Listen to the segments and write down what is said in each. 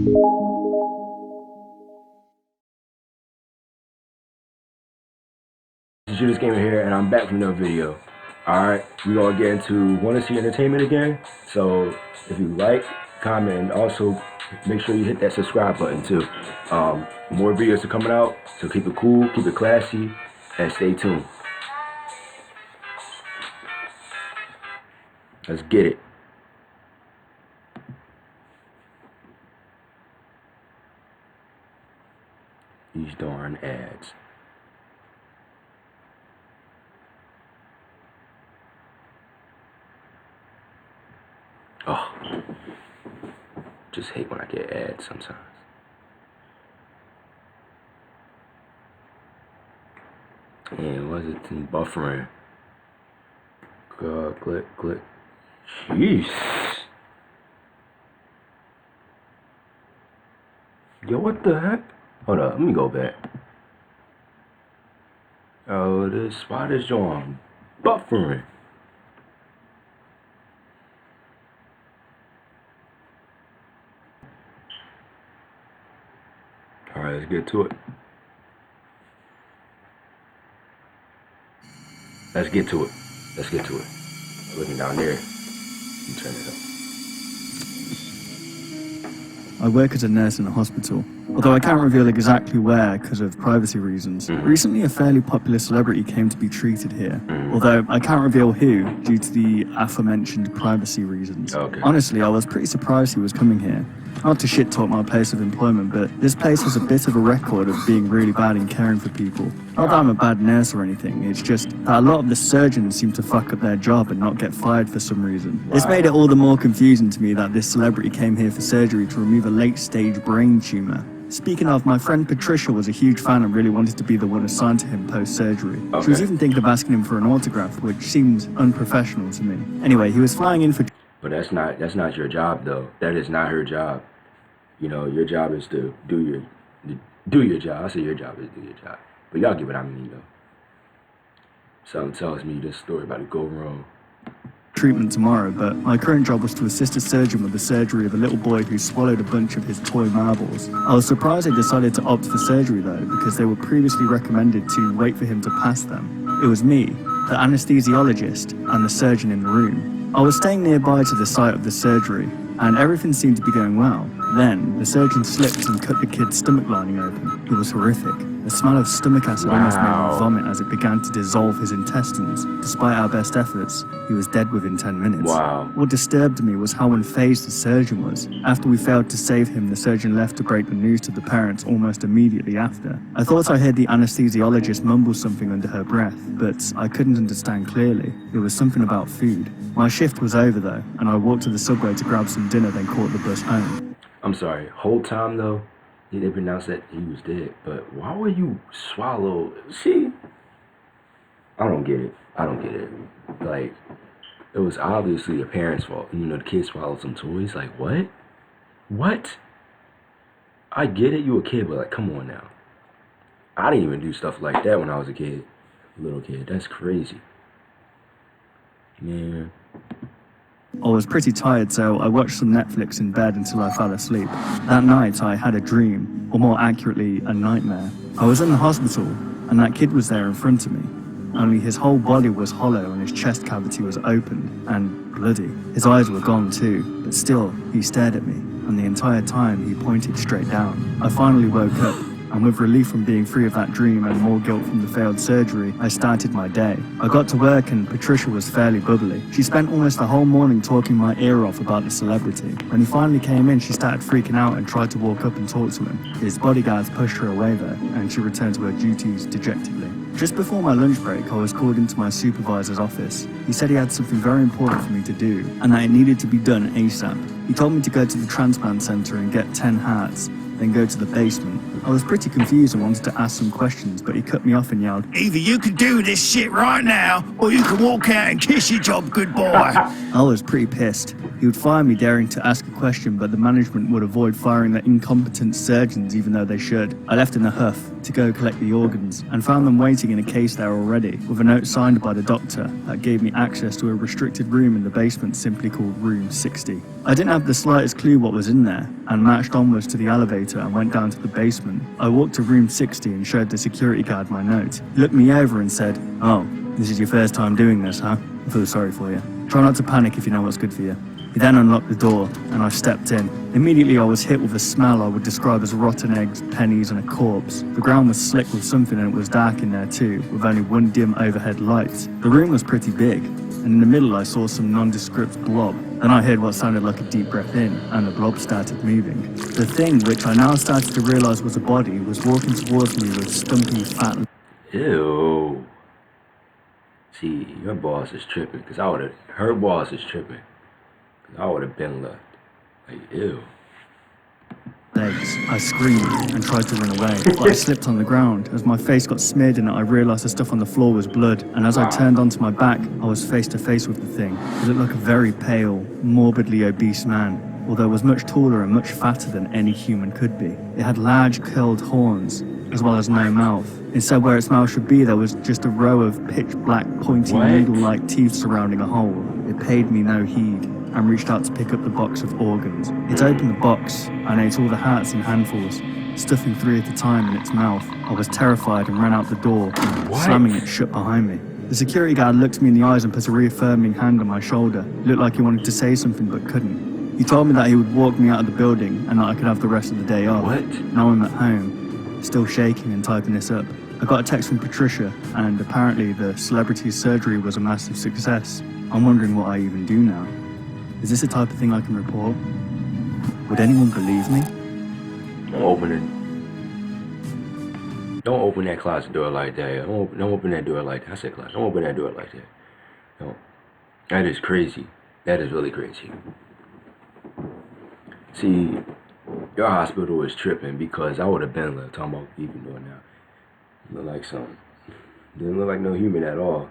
Judas Gamer here, and I'm back from another video. Alright, we're gonna get into Wondershare Entertainment again. So if you like, comment, and also make sure you hit that subscribe button too. More videos are coming out, so keep it cool, keep it classy, and stay tuned. Let's get it. These darn ads. Oh, just hate when I get ads sometimes. And was it buffering? Click. Jeez. Yo, what the heck? Hold up, let me go back. Oh, why this joint buffering? Alright, let's get to it. Looking down there. You turn it up. I work as a nurse in a hospital, although I can't reveal exactly where because of privacy reasons. Recently, a fairly popular celebrity came to be treated here, although I can't reveal who due to the aforementioned privacy reasons. Okay. Honestly, I was pretty surprised he was coming here. Not to shit talk my place of employment, but this place has a bit of a record of being really bad in caring for people. Not that I'm a bad nurse or anything, it's just that a lot of the surgeons seem to fuck up their job and not get fired for some reason. This made it all the more confusing to me that this celebrity came here for surgery to remove a late-stage brain tumor. Speaking of, my friend Patricia was a huge fan and really wanted to be the one assigned to him post-surgery. She was even thinking of asking him for an autograph, which seemed unprofessional to me. Anyway, he was flying in for... But that's not your job though. That is not her job. You know, your job is to do your job. I say your job is to do your job. But y'all get what I mean though. Something tells me this story about to go wrong. Treatment tomorrow, but my current job was to assist a surgeon with the surgery of a little boy who swallowed a bunch of his toy marbles. I was surprised they decided to opt for surgery though, because they were previously recommended to wait for him to pass them. It was me, the anesthesiologist, and the surgeon in the room. I was staying nearby to the site of the surgery, and everything seemed to be going well. Then, the surgeon slipped and cut the kid's stomach lining open. It was horrific. The smell of stomach acid almost made me vomit as it began to dissolve his intestines. Despite our best efforts, he was dead within 10 minutes. Wow. What disturbed me was how unfazed the surgeon was. After we failed to save him, the surgeon left to break the news to the parents almost immediately after. I thought I heard the anesthesiologist mumble something under her breath, but I couldn't understand clearly. It was something about food. My shift was over though, and I walked to the subway to grab some dinner, then caught the bus home. I'm sorry, whole time though, they pronounced that he was dead, but why would you swallow? See, I don't get it. Like, it was obviously the parents' fault. You know, the kid swallowed some toys. Like, what? I get it, you a kid, but like, come on now. I didn't even do stuff like that when I was a little kid. That's crazy. Man. I was pretty tired, so I watched some Netflix in bed until I fell asleep. That night, I had a dream, or more accurately, a nightmare. I was in the hospital, and that kid was there in front of me. Only his whole body was hollow and his chest cavity was open and bloody. His eyes were gone too, but still, he stared at me, and the entire time he pointed straight down. I finally woke up, and with relief from being free of that dream and more guilt from the failed surgery, I started my day. I got to work and Patricia was fairly bubbly. She spent almost the whole morning talking my ear off about the celebrity. When he finally came in, she started freaking out and tried to walk up and talk to him. His bodyguards pushed her away though, and she returned to her duties dejectedly. Just before my lunch break, I was called into my supervisor's office. He said he had something very important for me to do, and that it needed to be done ASAP. He told me to go to the transplant center and get 10 hearts, then go to the basement. I was pretty confused and wanted to ask some questions, but he cut me off and yelled, "Either you can do this shit right now, or you can walk out and kiss your job goodbye." I was pretty pissed. He would fire me daring to ask a question, but the management would avoid firing the incompetent surgeons even though they should. I left in a huff to go collect the organs and found them waiting in a case there already, with a note signed by the doctor that gave me access to a restricted room in the basement simply called Room 60. I didn't have the slightest clue what was in there and marched onwards to the elevator and went down to the basement. I walked to Room 60 and showed the security guard my note. He looked me over and said, "Oh, this is your first time doing this, huh? I feel sorry for you. Try not to panic if you know what's good for you." He then unlocked the door, and I stepped in. Immediately I was hit with a smell I would describe as rotten eggs, pennies, and a corpse. The ground was slick with something and it was dark in there too, with only one dim overhead light. The room was pretty big, and in the middle I saw some nondescript blob. Then I heard what sounded like a deep breath in, and the blob started moving. The thing, which I now started to realise was a body, was walking towards me with stumpy, fat... Ew. See, your boss is tripping, because her boss is tripping. I would have been left. Like, ew. legs. I screamed and tried to run away, but I slipped on the ground. As my face got smeared in it, I realised the stuff on the floor was blood, and as I turned onto my back, I was face to face with the thing. It looked like a very pale, morbidly obese man, although it was much taller and much fatter than any human could be. It had large curled horns, as well as no mouth. Instead, where its mouth should be, there was just a row of pitch-black, pointy, needle-like teeth surrounding a hole. It paid me no heed and reached out to pick up the box of organs. It opened the box and ate all the hearts in handfuls, stuffing 3 at a time in its mouth. I was terrified and ran out the door, slamming it shut behind me. The security guard looked me in the eyes and put a reaffirming hand on my shoulder. It looked like he wanted to say something but couldn't. He told me that he would walk me out of the building and that I could have the rest of the day off. Now I'm at home, still shaking and typing this up. I got a text from Patricia, and apparently the celebrity's surgery was a massive success. I'm wondering what I even do now. Is this the type of thing I can report? Would anyone believe me? Don't open it. Don't open that closet door like that. Don't open that door like that. I said closet. Don't open that door like that. No. That is crazy. That is really crazy. See, your hospital is tripping because I would have been like, talking about even doing now. Look like something. Didn't look like no human at all.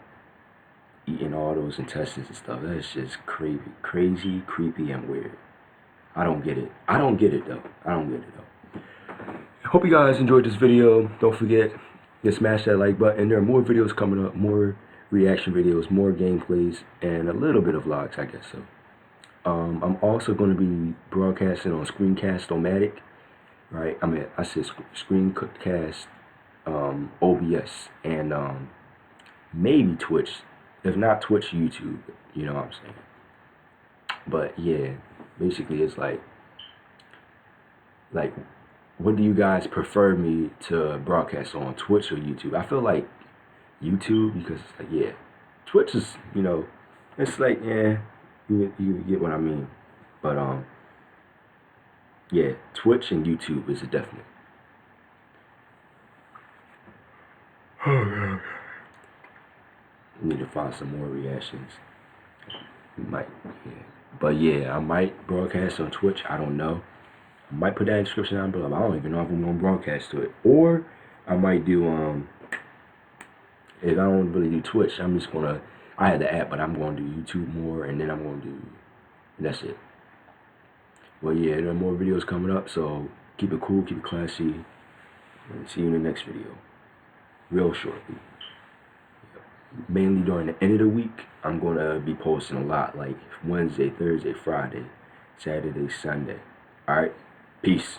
Eating all those intestines and stuff. That's just crazy, creepy, and weird. I don't get it. I don't get it though. Hope you guys enjoyed this video. Don't forget to smash that like button. There are more videos coming up, more reaction videos, more gameplays, and a little bit of vlogs, I guess so. I'm also going to be broadcasting on Screencast-O-Matic, right? I said Screencast, OBS, and maybe Twitch. If not Twitch, YouTube. You know what I'm saying? But yeah, basically it's like, what do you guys prefer me to broadcast on, Twitch or YouTube? I feel like YouTube, because it's like, yeah, Twitch is, it's like, yeah, you get what I mean. But yeah, Twitch and YouTube is a definite. Need to find some more reactions. Might, yeah. But yeah, I might broadcast on Twitch. I don't know. I might put that in the description down below. I don't even know if I'm gonna broadcast to it. Or I might do if I don't really do Twitch, I'm just gonna, I had the app, but I'm gonna do YouTube more, and then I'm gonna do, that's it. Well yeah, there are more videos coming up, so keep it cool, keep it classy, and see you in the next video. Real shortly. Mainly during the end of the week, I'm going to be posting a lot, like Wednesday, Thursday, Friday, Saturday, Sunday. Alright? Peace.